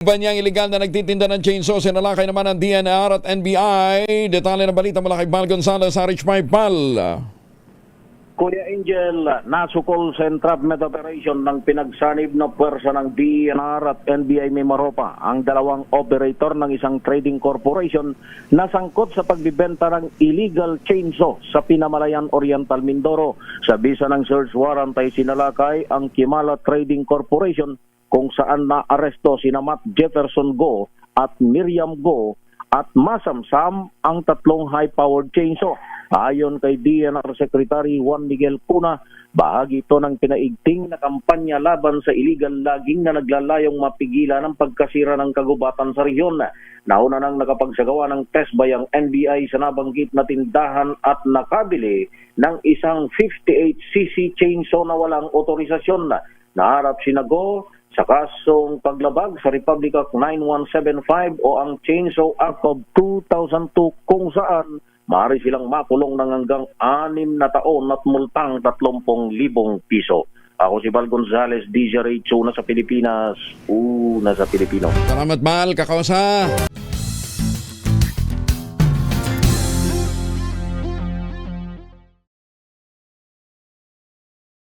Kumpanyang iligal na nagtitinda ng chainsaw, sinalakay naman ng DNR at NBI. Detalye ng balita mula kay Val Gonzalez sa Rich Val. Kuya Angel, nasukol sa entrapment operation ng pinagsanib na puwersa ng DNR at NBI Mimaropa ang dalawang operator ng isang trading corporation na sangkot sa pagbibenta ng illegal chainsaw sa Pinamalayan Oriental, Mindoro. Sa bisa ng search warrant ay sinalakay ang Kimala Trading Corporation kung saan na-aresto sina Matt Jefferson Go at Miriam Go at masamsam ang tatlong high-powered chainsaw. Ayon kay DNR Secretary Juan Miguel Cuna, bahagi ito ng pinaigting na kampanya laban sa illegal logging na naglalayong mapigilan ang pagkasira ng kagubatan sa rehiyon. Nauna nang nakapagsagawa ng test bayang NBI sa nabanggit na tindahan at nakabili ng isang 58cc chainsaw na walang otorisasyon. Naharap sina Go sa kasong paglabag sa Republic Act 9175 o ang Chainsaw Act of 2002 kung saan maaari silang makulong ng hanggang 6 na taon at multang 30,000 piso. Ako si Val Gonzalez, DJ Ray, una sa Pilipinas, una sa Pilipino. Salamat, Val. Kakausa.